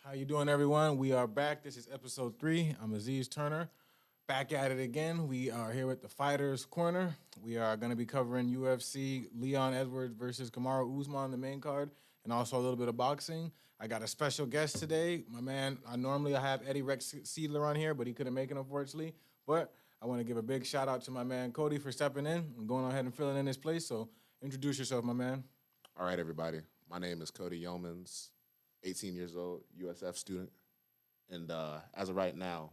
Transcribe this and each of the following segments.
How you doing, everyone? We are back. This is episode 3. I'm Aziz Turner. Back at it again. We are here with the Fighters Corner. We are going to be covering UFC Leon Edwards versus Kamaru Usman, the main card, and also a little bit of boxing. I got a special guest today. My man, I have Eddie Rex Seidler on here, but he couldn't make it, unfortunately. But I want to give a big shout out to my man Cody for stepping in and going ahead and filling in his place. So introduce yourself, my man. All right, everybody. My name is Cody Youmans, 18 years old, USF student. And as of right now,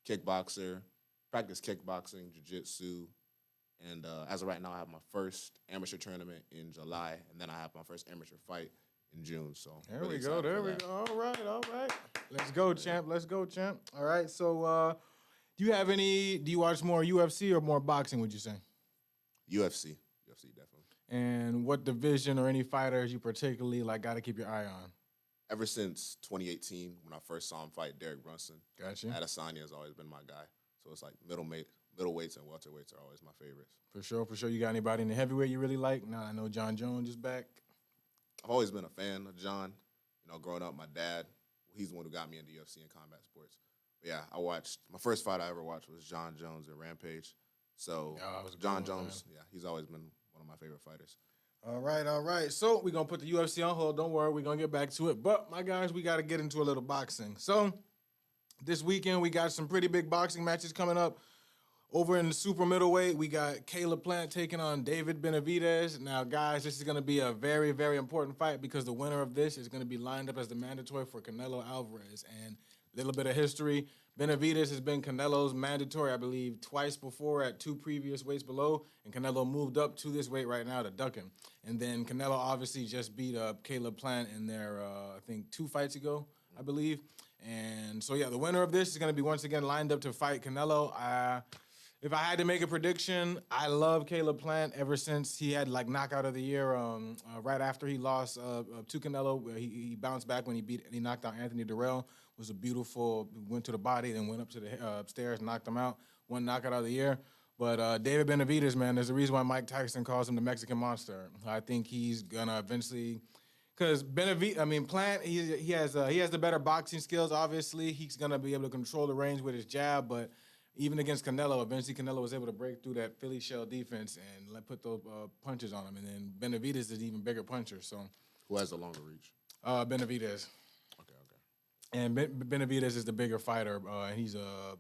kickboxer, practice kickboxing, jiu-jitsu. And as of right now, I have my first amateur tournament in July. And then I have my first amateur fight in June. So there we go. All right. Let's go, champ. All right, so do you watch more UFC or more boxing, would you say? UFC, definitely. And what division or any fighters you particularly got to keep your eye on? Ever since 2018, when I first saw him fight Derek Brunson, gotcha. Adesanya has always been my guy. So it's like middleweights and welterweights are always my favorites. For sure. You got anybody in the heavyweight you really like? Now I know John Jones is back. I've always been a fan of John. You know, growing up, my dad, he's the one who got me into UFC and combat sports. But yeah, my first fight I ever watched was John Jones at Rampage. So John Jones, man. Yeah, he's always been one of my favorite fighters. All right. So we're going to put the UFC on hold. Don't worry, we're going to get back to it. But, my guys, we got to get into a little boxing. So this weekend, we got some pretty big boxing matches coming up. Over in the super middleweight, we got Caleb Plant taking on David Benavidez. Now, guys, this is going to be a very, very important fight because the winner of this is going to be lined up as the mandatory for Canelo Alvarez. And a little bit of history, Benavidez has been Canelo's mandatory, I believe, twice before at 2 previous weights below, and Canelo moved up to this weight right now to duck him. And then Canelo obviously just beat up Caleb Plant in their, I think, 2 fights ago, I believe. And so, yeah, the winner of this is going to be once again lined up to fight Canelo. If I had to make a prediction, I love Caleb Plant ever since he had knockout of the year right after he lost to Canelo. He bounced back when he knocked out Anthony Durrell. Was a beautiful, went to the body, then went up to the upstairs, knocked him out. One knockout of the year. But David Benavidez, man, there's a reason why Mike Tyson calls him the Mexican Monster. I think he's gonna eventually, because Plant, he has the better boxing skills. Obviously, he's gonna be able to control the range with his jab, but even against Canelo, eventually Canelo was able to break through that Philly shell defense and put those punches on him. And then Benavidez is an even bigger puncher. So, who has the longer reach? Benavidez. Okay. And Benavidez is the bigger fighter, and he's the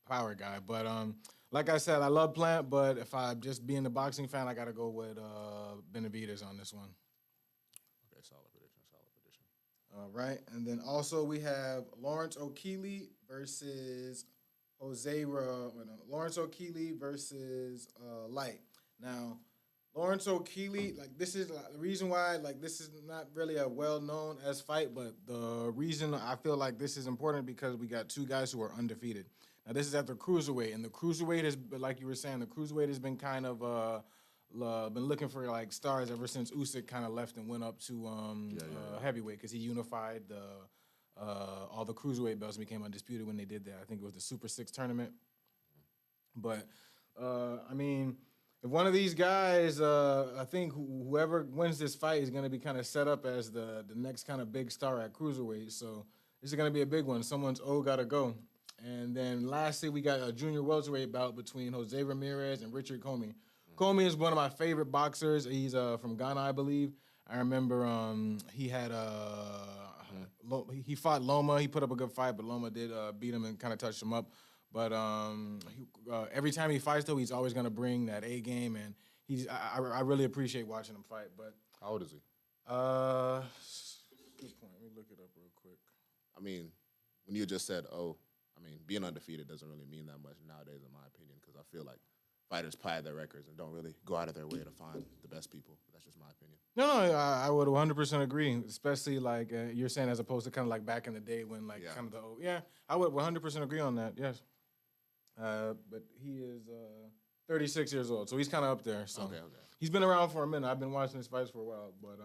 power guy. But like I said, I love Plant, but if I just being a boxing fan, I got to go with Benavidez on this one. Okay, solid prediction. All right, and then also we have Lawrence O'Keeley versus Lawrence O'Keeley versus Light. Now, Lawrence O'Keeley, this is the reason why, this is not really a well-known as fight, but the reason I feel like this is important because we got 2 guys who are undefeated. Now, this is at the cruiserweight, and the cruiserweight has, like you were saying, the cruiserweight has been kind of been looking for stars ever since Usyk kind of left and went up to heavyweight because he unified all the cruiserweight belts and became undisputed when they did that. I think it was the Super 6 tournament. But, if one of these guys, I think whoever wins this fight is going to be kind of set up as the next kind of big star at cruiserweight. So this is going to be a big one. Someone's got to go. And then lastly, we got a junior welterweight bout between Jose Ramirez and Richard Comey. Comey is one of my favorite boxers. He's from Ghana, I believe. I remember he had he fought Loma. He put up a good fight, but Loma did beat him and kind of touched him up. But every time he fights, though, he's always going to bring that A game, and I really appreciate watching him fight. But how old is he? Good point. Let me look it up real quick. When you just said, being undefeated doesn't really mean that much nowadays, in my opinion, because I feel like fighters pad their records and don't really go out of their way to find the best people. That's just my opinion. No, I would 100% agree, especially you're saying as opposed to kind of back in the day when I would 100% agree on that, yes. But he is 36 years old, so he's kind of up there. So okay. He's been around for a minute. I've been watching his fights for a while, but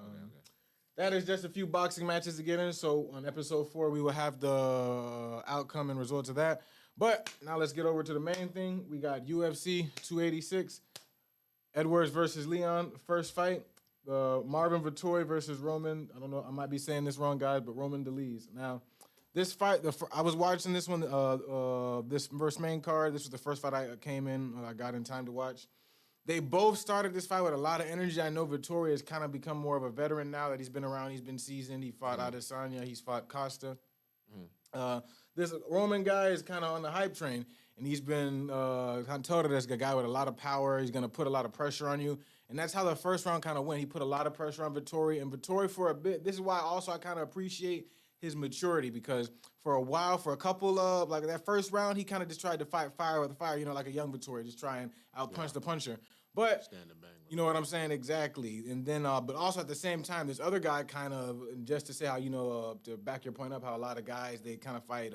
that is just a few boxing matches to get in. So on episode 4, we will have the outcome and results of that. But now let's get over to the main thing. We got UFC 286, Edwards versus Leon, first fight. Marvin Vettori versus Roman. I don't know. I might be saying this wrong, guys, but Roman Dolidze. Now, This fight, I was watching this one, this first main card. This was the first fight I came in, I got in time to watch. They both started this fight with a lot of energy. I know Vittori has kind of become more of a veteran now that he's been around. He's been seasoned. He fought Adesanya. He's fought Costa. This Roman guy is kind of on the hype train, and he's been kind of told this guy with a lot of power. He's going to put a lot of pressure on you, and that's how the first round kind of went. He put a lot of pressure on Vittori, and Vittori for a bit. This is why also I kind of appreciate his maturity, because for a while, for a couple of, like that first round, he kind of just tried to fight fire with fire, like a young Vittori, just try and outpunch the puncher. But Stand and bang. you know what I'm saying? Exactly. And then, but also at the same time, this other guy kind of, just to say how, to back your point up, how a lot of guys, they kind of fight,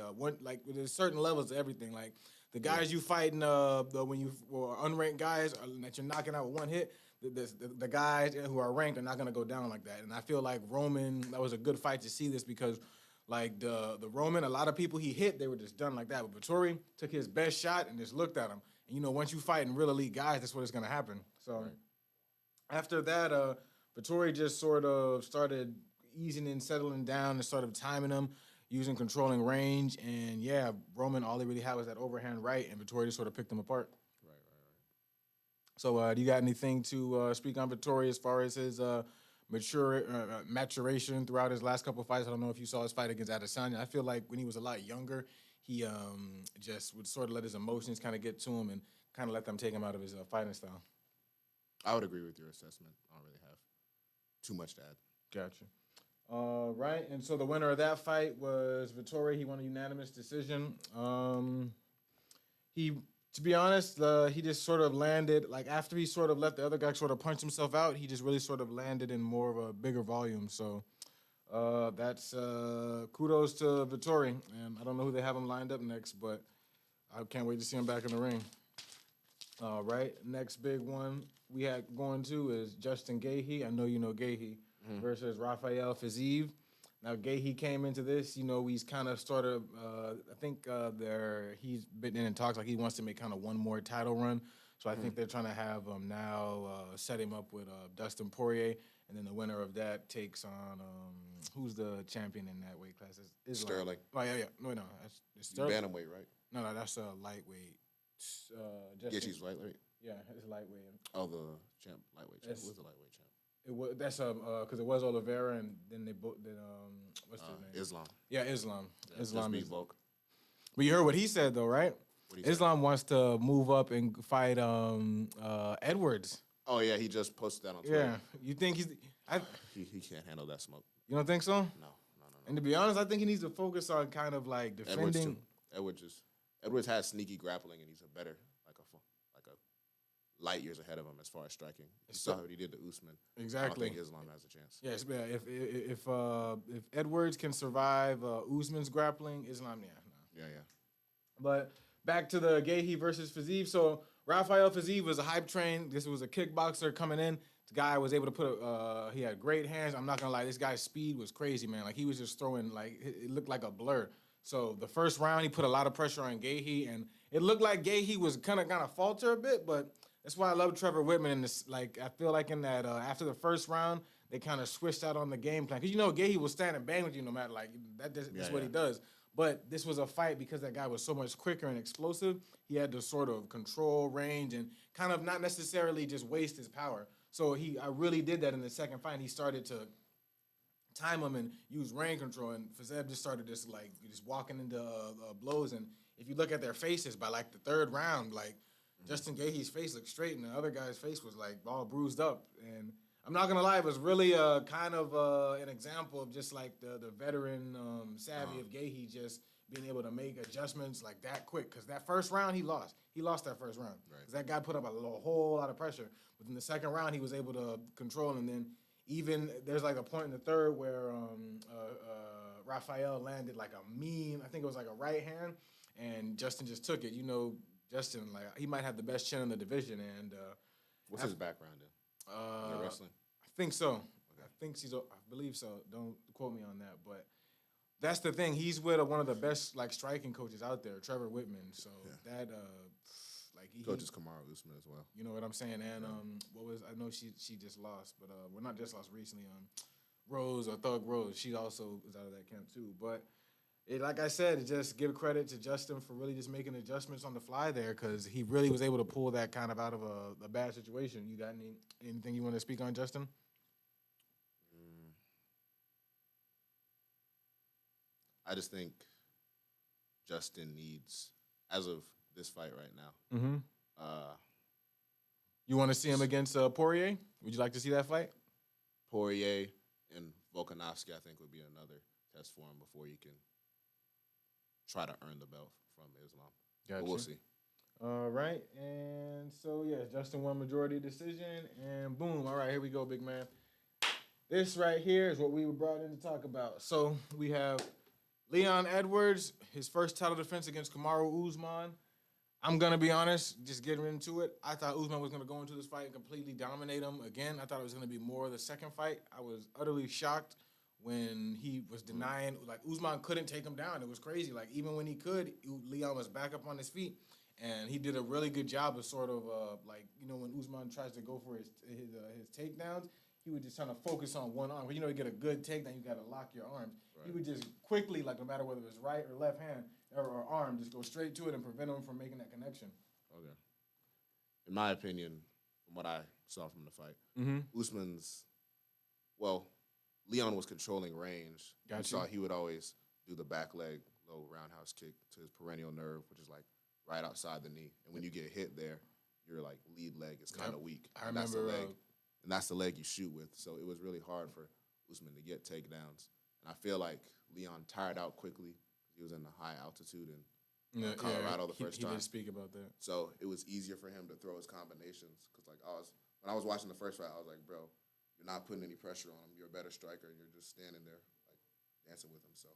there's certain levels to everything. Like, the guys you fight when you were unranked guys that you're knocking out with one hit, the guys who are ranked are not going to go down like that. And I feel like Roman, that was a good fight to see this, because like the Roman, a lot of people he hit, they were just done like that. But Vittori took his best shot and just looked at him. And, once you fight in real elite guys, that's what is going to happen. So after that, Vittori just sort of started easing and settling down and sort of timing him, using controlling range. And, yeah, Roman, all he really had was that overhand right, and Vittori just sort of picked him apart. Right. So do you got anything to speak on Vittori as far as his maturation throughout his last couple of fights? I don't know if you saw his fight against Adesanya. I feel like when he was a lot younger, he just would sort of let his emotions kind of get to him and kind of let them take him out of his fighting style. I would agree with your assessment. I don't really have too much to add. Gotcha. Right, and so the winner of that fight was Vittori. He won a unanimous decision. To be honest, he just sort of landed, like after he sort of let the other guy sort of punch himself out, he just really sort of landed in more of a bigger volume. So that's kudos to Vittori. And I don't know who they have him lined up next, but I can't wait to see him back in the ring. All right, next big one we had going to is Justin Gaethje. I know you know Gaethje versus Rafael Fiziev. Now Gaethje came into this, he's kind of started. I think he's been in talks like he wants to make kind of one more title run. So I think they're trying to have now set him up with Dustin Poirier, and then the winner of that takes on who's the champion in that weight class? It's Sterling. Oh yeah. No, it's Sterling. Bantamweight, right? No, that's a lightweight. Gaethje's lightweight. Yeah, it's lightweight. Oh, the lightweight champ. Who's the lightweight champ? It was because it was Oliveira, and then they both what's his name? Islam. Yeah, Islam. Yeah, Islam is is. Volk. But you heard what he said though, right? What'd he say? Islam wants to move up and fight Edwards. Oh yeah, he just posted that on Twitter. Yeah, you think He can't handle that smoke. You don't think so? No. And to be honest, I think he needs to focus on kind of like defending. Edwards has sneaky grappling, and he's a better like a light years ahead of him as far as striking. You saw what he did to Usman. Exactly. I don't think Islam has a chance. Yes, if Edwards can survive Usman's grappling, Islam, Yeah. But back to the Gaethje versus Fiziev. So Rafael Fiziev was a hype train. This was a kickboxer coming in. The guy was able to put he had great hands. I'm not gonna lie, this guy's speed was crazy, man. Like he was just throwing, like it looked like a blur. So the first round, he put a lot of pressure on Gaethje, and it looked like Gaethje was gonna falter a bit, but that's why I love Trevor Whitman. In this, like I feel like in that after the first round, they kind of switched out on the game plan, because Gaethje will stand and bang with you no matter, like that's what he does. But this was a fight because that guy was so much quicker and explosive. He had to sort of control range and kind of not necessarily just waste his power. So I really did that in the second fight. He started to time him and use range control, and Fiziev just started just walking into blows. And if you look at their faces by like the third round, like Justin Gaethje's face looked straight, and the other guy's face was like all bruised up. And I'm not gonna lie, it was really kind of an example of just like the veteran savvy of Gaethje just being able to make adjustments like that quick. Because that first round he lost. He lost that first round. Right. 'Cause that guy put up a whole lot of pressure. But in the second round he was able to control, and then even there's like a point in the third where Rafael landed like a mean, I think it was like a right hand, and Justin just took it. Justin, like he might have the best chin in the division. And what's his background in wrestling? I think so. Okay. I believe so. Don't quote me on that, but that's the thing. He's with one of the best like striking coaches out there, Trevor Whitman. So that he coaches Kamaru Usman as well. You know what I'm saying? And I know she just lost, but not just lost recently. Rose or Thug Rose, she also is out of that camp too. But Like I said, just give credit to Justin for really just making adjustments on the fly there because he really was able to pull that kind of out of a bad situation. You got anything you want to speak on, Justin? Mm, I just think Justin needs, as of this fight right now, Mm-hmm. uh, You want to see him against Poirier? Would you like to see that fight? Poirier and Volkanovski, I think, would be another test for him before he can try to earn the belt from Islam. Gotcha. But we'll see. All right, and so yeah, Justin won majority decision, and boom. All right, here we go, big man. This right here is what we were brought in to talk about. So we have Leon Edwards, his first title defense against Kamaru Usman. I'm gonna be honest, just getting into it. I thought Usman was gonna go into this fight and completely dominate him again. I thought it was gonna be more of the second fight. I was utterly shocked when he was denying, like Usman couldn't take him down. It was crazy. Like even when he could, Leon was back up on his feet, and he did a really good job of sort of like when Usman tries to go for his takedowns, he would just kind of focus on one arm. You get a good takedown, you got to lock your arms. Right. He would just quickly, like no matter whether it was right or left hand or arm, just go straight to it and prevent him from making that connection. Okay. In my opinion, from what I saw from the fight, Usman's, Leon was controlling range. Gotcha. You saw he would always do the back leg, low roundhouse kick to his perennial nerve, which is like right outside the knee. And when you get hit there, your like lead leg is kind of weak. I remember. And that's the leg you shoot with. So it was really hard for Usman to get takedowns. And I feel like Leon tired out quickly. He was in the high altitude in Colorado the first time. He did speak about that. So it was easier for him to throw his combinations. Because when I was watching the first fight, I was like, bro, you're not putting any pressure on him. You're a better striker, and you're just standing there like dancing with him. So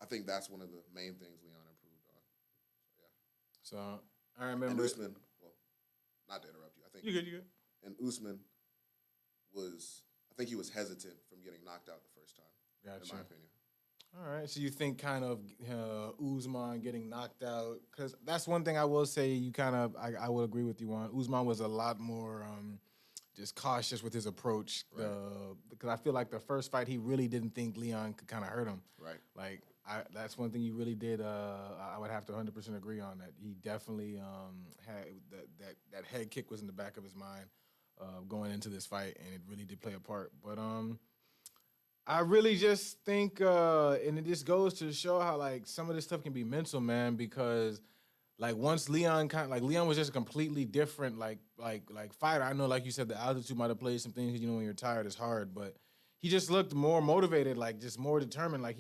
I think that's one of the main things Leon improved on. So I remember. And Usman, not to interrupt you. I think you good. And Usman I think he was hesitant from getting knocked out the first time. Gotcha. In my opinion. All right, so you think kind of Usman getting knocked out, because that's one thing I will say you kind of, I will agree with you on. Usman was a lot more just cautious with his approach, right. Because I feel like the first fight he really didn't think Leon could kind of hurt him. Right. Like, that's one thing you really did, I would have to 100% agree on that. He definitely had, that head kick was in the back of his mind going into this fight, and it really did play a part. But I really just think, and it just goes to show how like some of this stuff can be mental, man. Because like once Leon Leon was just a completely different like fighter. I know, like you said, the altitude might have played some things. When you're tired, it's hard, but he just looked more motivated, like just more determined. Like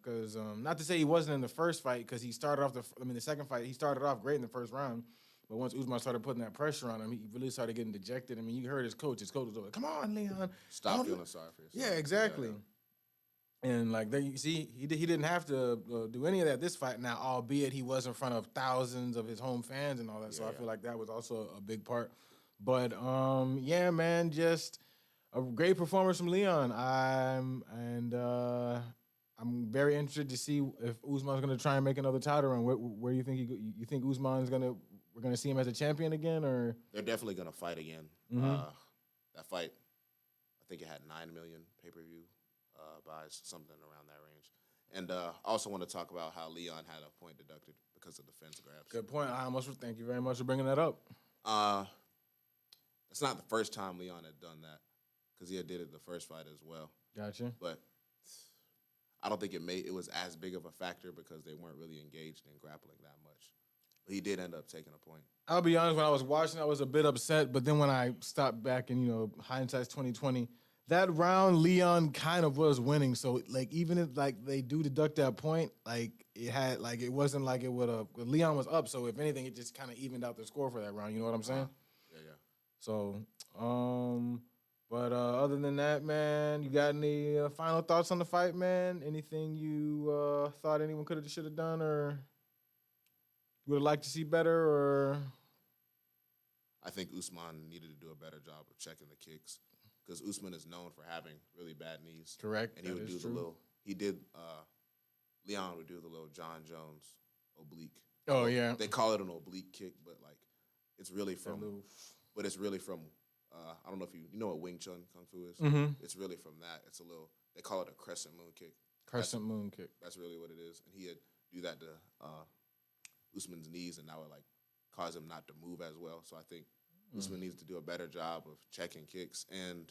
because not to say he wasn't in the first fight, because he started off the second fight he started off great in the first round. But once Usman started putting that pressure on him, he really started getting dejected. I mean, you heard his coach. His coach was like, "Come on, Leon, stop feeling sorry for yourself." Yeah, exactly. Yeah. And like you see, he didn't have to do any of that this fight. Now, albeit he was in front of thousands of his home fans and all that, so I feel like that was also a big part. But yeah, man, just a great performance from Leon. I'm very interested to see if Usman's going to try and make another title run. Where do you think you think Usman's going to? We're going to see him as a champion again, or they're definitely going to fight again. Mm-hmm. That fight, I think it had 9 million pay-per-view buys, something around that range. And I also want to talk about how Leon had a point deducted because of the fence grabs. Good point. Thank you very much for bringing that up. It's not the first time Leon had done that, because he had did it the first fight as well. Gotcha. But I don't think it was as big of a factor because they weren't really engaged in grappling that much. But he did end up taking a point. I'll be honest, when I was watching, I was a bit upset, but then when I stopped back and, hindsight's 2020, that round Leon kind of was winning. So like even if like they do deduct that point, like it wasn't like it would have. Leon was up, so if anything, it just kind of evened out the score for that round. You know what I'm saying? Yeah. So, but other than that, man, you got any final thoughts on the fight, man? Anything you thought anyone should have done, or you would have liked to see better, or? I think Usman needed to do a better job of checking the kicks, because Usman is known for having really bad knees. Correct. And he would do Leon would do the little John Jones oblique. Oh, yeah. They call it an oblique kick, but like it's really from I don't know if you know what Wing Chun Kung Fu is. Mm-hmm. It's really from that. They call it a crescent moon kick. Crescent moon kick. That's really what it is. And he had do that to Usman's knees, and that would like cause him not to move as well. So I think Usman needs to do a better job of checking kicks. And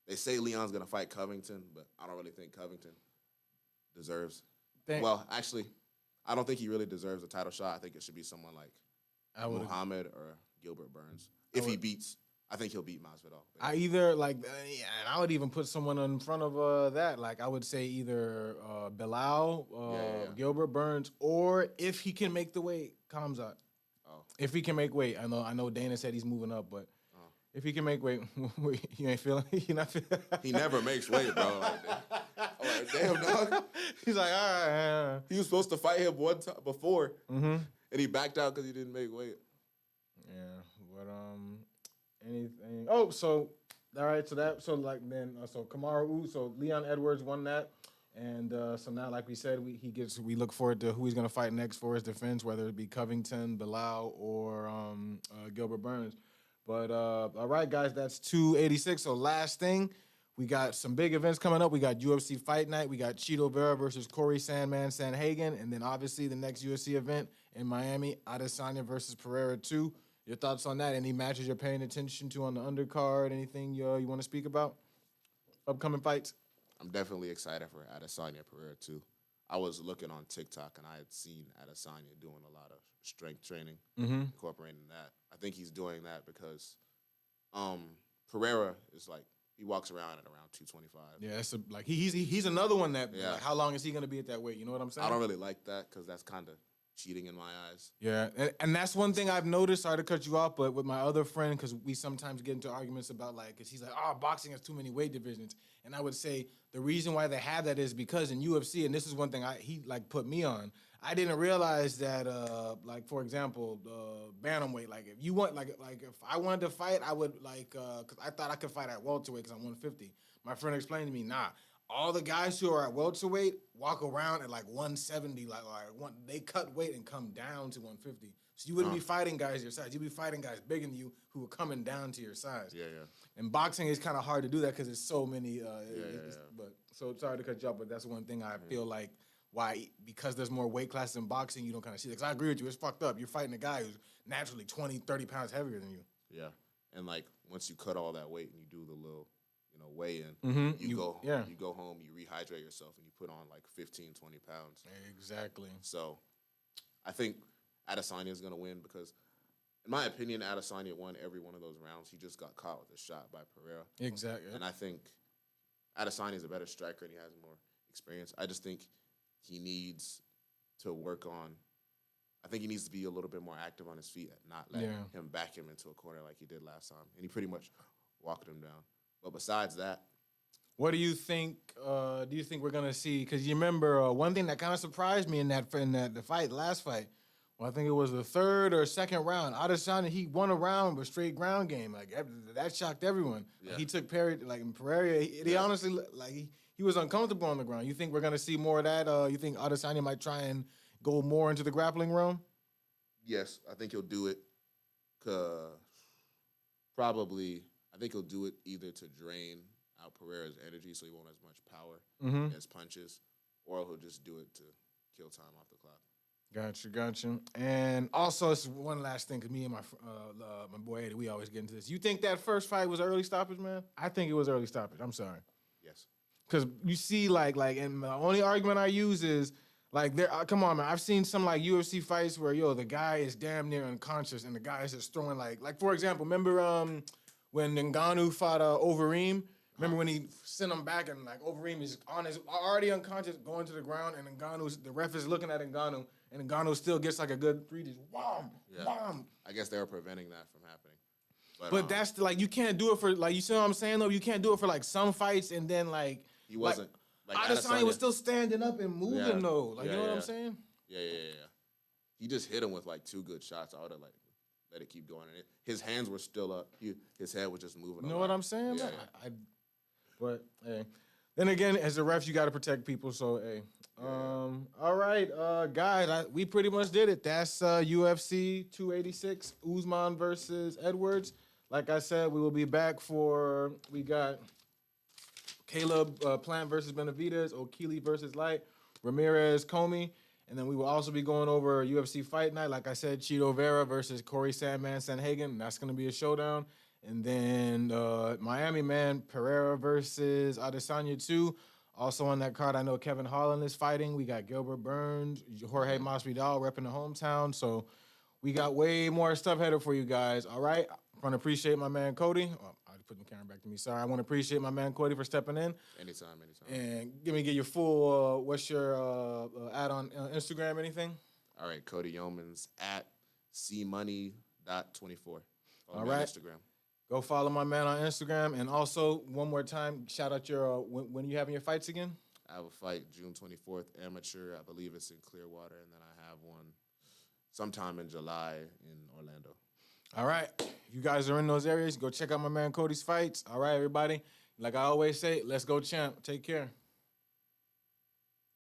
they say Leon's gonna fight Covington, but I don't really think Covington deserves. Well, actually, I don't think he really deserves a title shot. I think it should be someone like Muhammad or Gilbert Burns. If he beats, I think he'll beat Masvidal. I either like, and I would even put someone in front of that. Like I would say either Bilal, Gilbert Burns, or if he can make the weight, Khamzat. Oh, if he can make weight, I know Dana said he's moving up, but if he can make weight, you ain't feeling. You not feeling. He never makes weight, bro. Like, damn, dog. He's like, all right. He was supposed to fight him one time before, and he backed out because he didn't make weight. Yeah, but anything? Oh, so all right, so Kamaru, so Leon Edwards won that, and so now, like we said, we look forward to who he's gonna fight next for his defense, whether it be Covington, Bilal, or Gilbert Burns. But all right, guys, that's 286. So last thing, we got some big events coming up. We got UFC Fight Night. We got Cheeto Vera versus Corey Sandman Sanhagen, and then obviously the next UFC event in Miami, Adesanya versus Pereira 2. Your thoughts on that? Any matches you're paying attention to on the undercard? Anything you want to speak about? Upcoming fights? I'm definitely excited for Adesanya Pereira too. I was looking on TikTok and I had seen Adesanya doing a lot of strength training, incorporating that. I think he's doing that because Pereira is like he walks around at around 225. Yeah, that's he's another one that. Yeah. Like, how long is he going to be at that weight? You know what I'm saying? I don't really like that because that's kind of cheating in my eyes. Yeah, and that's one thing I've noticed. Sorry to cut you off, but with my other friend, because we sometimes get into arguments about because he's like, boxing has too many weight divisions, and I would say the reason why they have that is because in UFC, and this is one thing he put me on. I didn't realize that, for example, bantamweight. Like if you want, if I wanted to fight, I would because I thought I could fight at welterweight because I'm 150. My friend explained to me, nah. All the guys who are at welterweight walk around at 170, they cut weight and come down to 150. So you wouldn't be fighting guys your size. You'd be fighting guys bigger than you who are coming down to your size. Yeah. And boxing is kind of hard to do that because there's so many. But so sorry to cut you off, but that's one thing I feel like why because there's more weight classes in boxing, you don't kind of see that. Because I agree with you, it's fucked up. You're fighting a guy who's naturally 20, 30 pounds heavier than you. Yeah, and once you cut all that weight and you do the little weigh in, you go home, you rehydrate yourself, and you put on 15, 20 pounds. Exactly. So I think Adesanya is going to win because, in my opinion, Adesanya won every one of those rounds. He just got caught with a shot by Pereira. Exactly. And I think Adesanya is a better striker and he has more experience. I just think he needs to work on. I think he needs to be a little bit more active on his feet and not let him back him into a corner like he did last time. And he pretty much walked him down. But besides that, what do you think? Do you think we're gonna see? Because you remember one thing that kind of surprised me in the last fight. Well, I think it was the third or second round. Adesanya, he won a round with straight ground game. That shocked everyone. Yeah. He took Pereira. He honestly he was uncomfortable on the ground. You think we're gonna see more of that? You think Adesanya might try and go more into the grappling realm? Yes, I think he'll do it. Probably. I think he'll do it either to drain out Pereira's energy so he won't have as much power in his punches, or he'll just do it to kill time off the clock. Gotcha. And also, it's one last thing, because me and my boy Eddie, we always get into this. You think that first fight was early stoppage, man? I think it was early stoppage. I'm sorry. Yes. Because you see, and the only argument I use is, come on, man. I've seen some UFC fights where, the guy is damn near unconscious and the guy is just throwing for example, remember when Ngannou fought Overeem? Remember when he sent him back and Overeem is already unconscious, going to the ground, and the ref is looking at Ngannou, and Ngannou still gets a good 3, just wham, wham. I guess they were preventing that from happening. But that's you can't do it for you see what I'm saying though? You can't do it for some fights and then he wasn't Adesanya was still standing up and moving though. You know what I'm saying? Yeah. He just hit him with 2 good shots. I would have let it keep going. And his hands were still up. His head was just moving. You know what I'm saying? Yeah. But hey, then again, as a ref, you got to protect people. So hey, all right, guys, we pretty much did it. That's UFC 286, Usman versus Edwards. Like I said, we will be back we got Caleb Plant versus Benavidez, O'Keefe versus Light, Ramirez Comey, and then we will also be going over UFC Fight Night. Like I said, Cheeto Vera versus Corey Sandman Sanhagen. That's going to be a showdown. And then Miami man Pereira versus Adesanya 2. Also on that card, I know Kevin Holland is fighting. We got Gilbert Burns, Jorge Masvidal repping the hometown. So we got way more stuff headed for you guys. All right. I want to appreciate my man Cody. Oh, I put the camera back to me. Sorry. I want to appreciate my man Cody for stepping in. Anytime. And get your full, what's your ad on Instagram, anything? All right, Cody Youmans at cmoney.24 on right. Instagram. Go follow my man on Instagram. And also, one more time, shout out your, when are you having your fights again? I have a fight June 24th, amateur. I believe it's in Clearwater. And then I have one sometime in July in Orlando. All right. If you guys are in those areas, go check out my man Cody's fights. All right, everybody. Like I always say, let's go champ. Take care.